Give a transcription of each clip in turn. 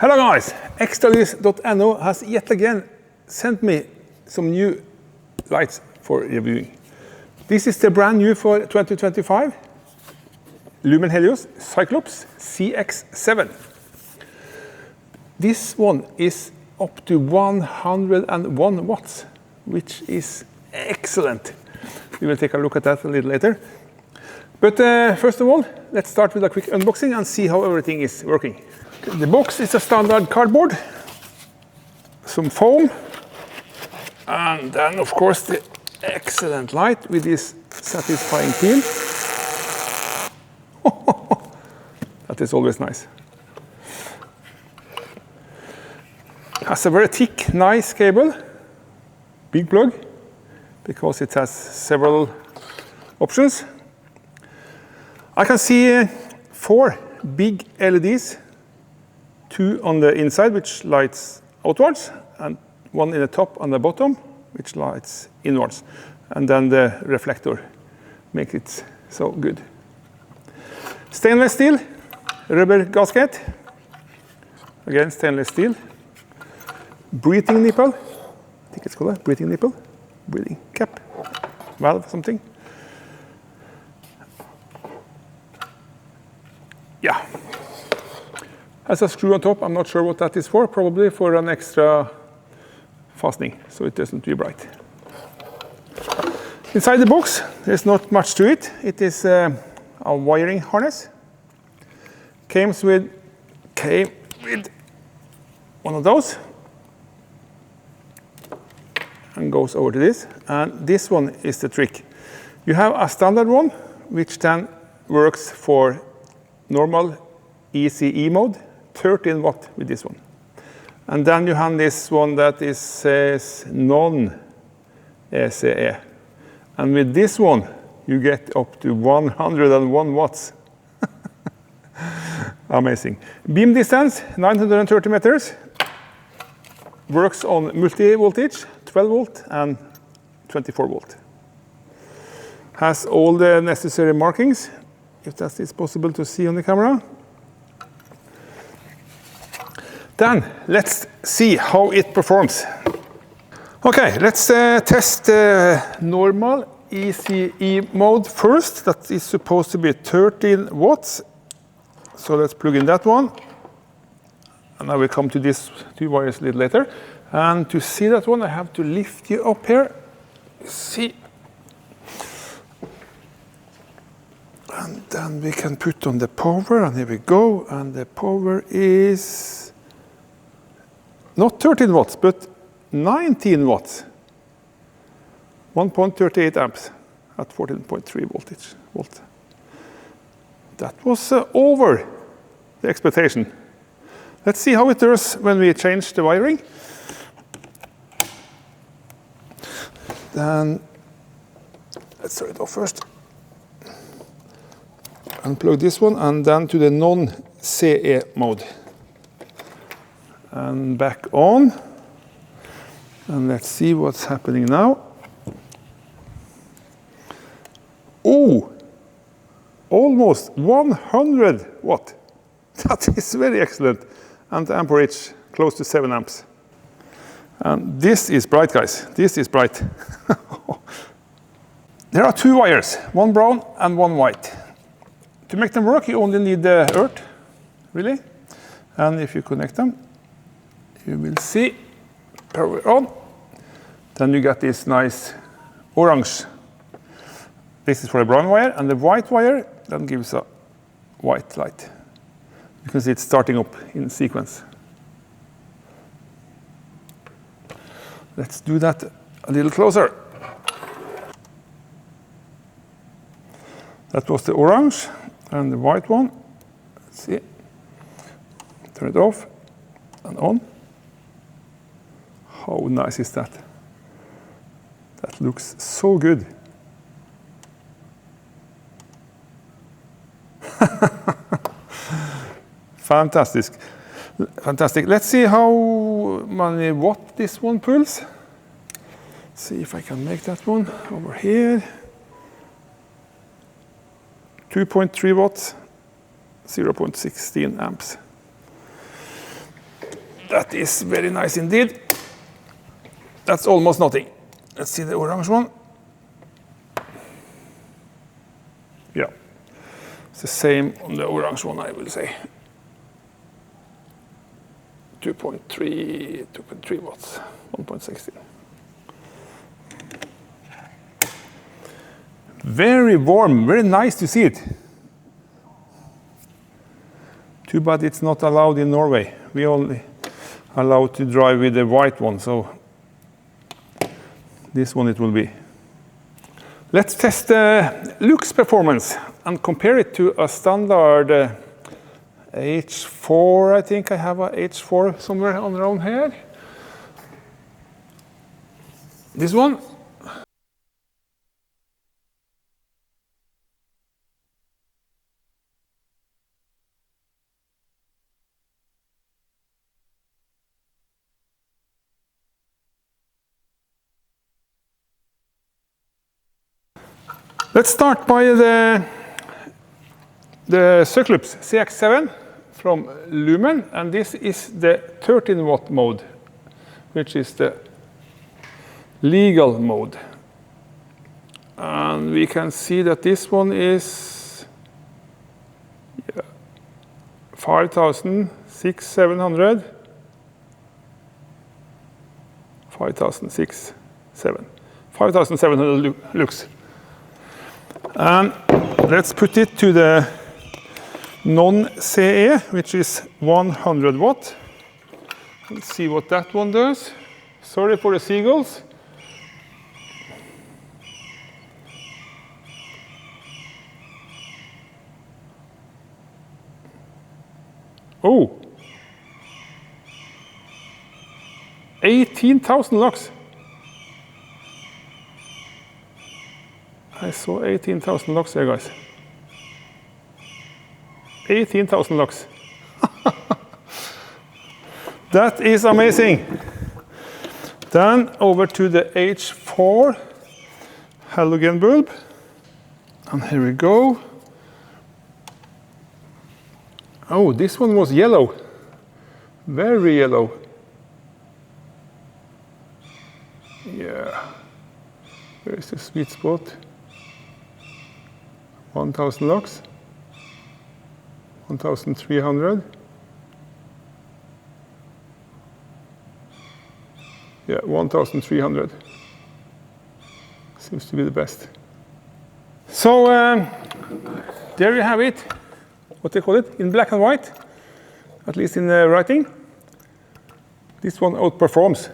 Hello guys, extralys.no has yet again sent me some new lights for reviewing. This is the brand new for 2025 Lumen Cyclops CX7. This one is up to 101 watts, which is excellent. We will take a look at that a little later. But first of all, let's start with a quick unboxing and see how everything is working. The box is a standard cardboard, some foam, and then of course the excellent light with this satisfying peel. That is always nice. Has a very thick, nice cable, big plug, because it has several options. I can see 4 big LEDs, 2 on the inside, which lights outwards, and 1 in the top and the bottom, which lights inwards. And then the reflector makes it so good. Stainless steel, rubber gasket. Again, stainless steel. Breathing nipple. I think it's called a breathing nipple. Breathing cap. Valve, something. Yeah. Has a screw on top. I'm not sure what that is for. Probably for an extra fastening, so it doesn't vibrate. Inside the box, there's not much to it. It is a wiring harness. Came with one of those, and goes over to this. And this one is the trick. You have a standard one, which then works for normal ECE mode, 13 watt with this one. And then you have this one that says non-ECE. And with this one, you get up to 101 watts. Amazing. Beam distance, 930 meters. Works on multi-voltage, 12 volt and 24 volt. Has all the necessary markings, if that is possible to see on the camera. Then let's see how it performs. Okay, let's test the normal ECE mode first. That is supposed to be 13 watts. So let's plug in that one. And I will come to these 2 wires a little later. And to see that one, I have to lift you up here. See. And then we can put on the power, and here we go. And the power is not 13 watts, but 19 watts. 1.38 amps at 14.3 voltage. That was over the expectation. Let's see how it does when we change the wiring. Then let's turn it off first. Unplug this one, and then to the non-CE mode. And back on. And let's see what's happening now. Oh, almost 100 watt. That is very excellent. And the amperage close to 7 amps. And this is bright, guys. This is bright. There are 2 wires, one brown and one white. To make them work, you only need the earth, really. And if you connect them, you will see power on. Then you get this nice orange. This is for the brown wire, and the white wire then gives a white light. You can see it's starting up in sequence. Let's do that a little closer. That was the orange, and the white one. Let's see. Turn it off and on. How nice is that? That looks so good. Fantastic. Fantastic. Let's see how many watt this one pulls. See if I can make that one over here. 2.3 watts, 0.16 amps. That is very nice indeed. That's almost nothing. Let's see the orange one. Yeah, it's the same on the orange one, I will say. 2.3 watts, 1.16. Very warm, very nice to see it. Too bad it's not allowed in Norway. We only allowed to drive with the white one, so this one it will be. Let's test the lux performance and compare it to a standard H4. I think I have a H4 somewhere around here. This one. Let's start by the Cyclops CX7 from Lumen, and this is the 13 watt mode, which is the legal mode. And we can see that this one is 5,600, 5,700 lux. And let's put it to the non-CE, which is 100 watt. Let's see what that one does. Sorry for the seagulls. Oh, 18,000 lux. I saw 18,000 lux there, guys. 18,000 lux. That is amazing. Then over to the H4 halogen bulb. And here we go. Oh, this one was yellow. Very yellow. Yeah. Where is the sweet spot? 1,000 lux, 1,300. Yeah, 1,300. Seems to be the best. So there you have it. What they call it? In black and white, at least in the writing. This one outperforms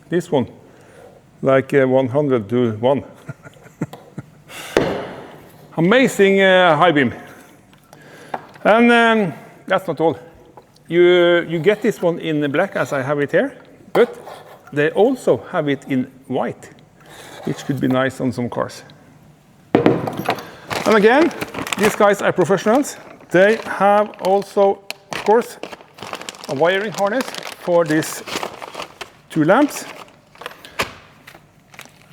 this one, like 100 to 1. Amazing high beam. And that's not all. You get this one in black, as I have it here, but they also have it in white, which could be nice on some cars. And again, these guys are professionals. They have also, of course, a wiring harness for these two lamps.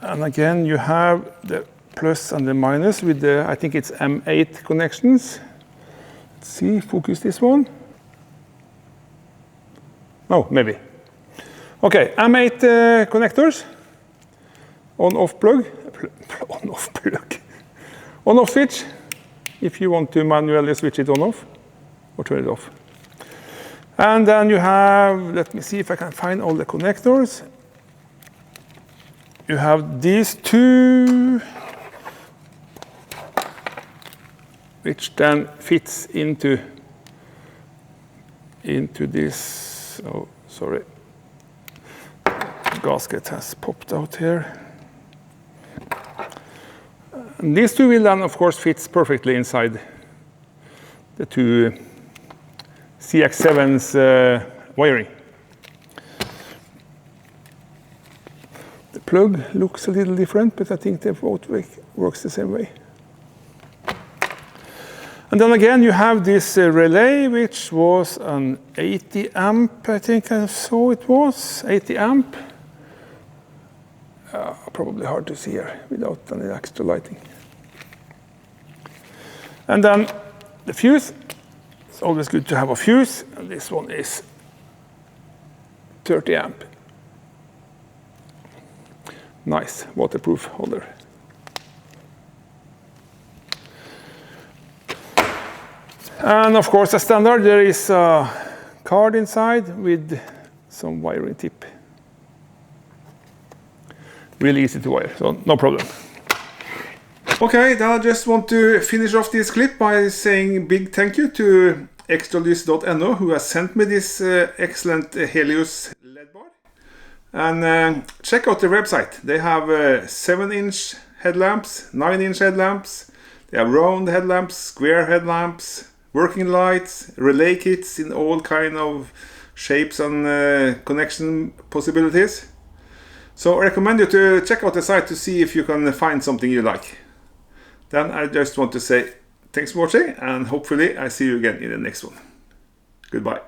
And again, you have the plus and the minus with the, I think it's M8 connections. Let's see, focus this one. Oh, maybe. Okay, M8 connectors. On-off plug. On-off plug. On-off switch, if you want to manually switch it on-off or turn it off. And then you have, let me see if I can find all the connectors. You have these two, which then fits into this. Oh, sorry. The gasket has popped out here. And these two will then, of course, fit perfectly inside the two CX7's wiring. The plug looks a little different, but I think they both works the same way. And then again, you have this relay, which was an 80 amp, I think I saw it was, 80 amp. Probably hard to see here without any extra lighting. And then the fuse. It's always good to have a fuse. And this one is 30 amp. Nice waterproof holder. And of course, as standard, there is a card inside with some wiring tip. Really easy to wire, so no problem. Okay, then I just want to finish off this clip by saying big thank you to extralys.no who has sent me this excellent Helios LED bar. And check out their website. They have 7-inch headlamps, 9-inch headlamps, they have round headlamps, square headlamps, working lights, relay kits in all kind of shapes and connection possibilities. So I recommend you to check out the site to see if you can find something you like. Then I just want to say thanks for watching, and hopefully I see you again in the next one. Goodbye.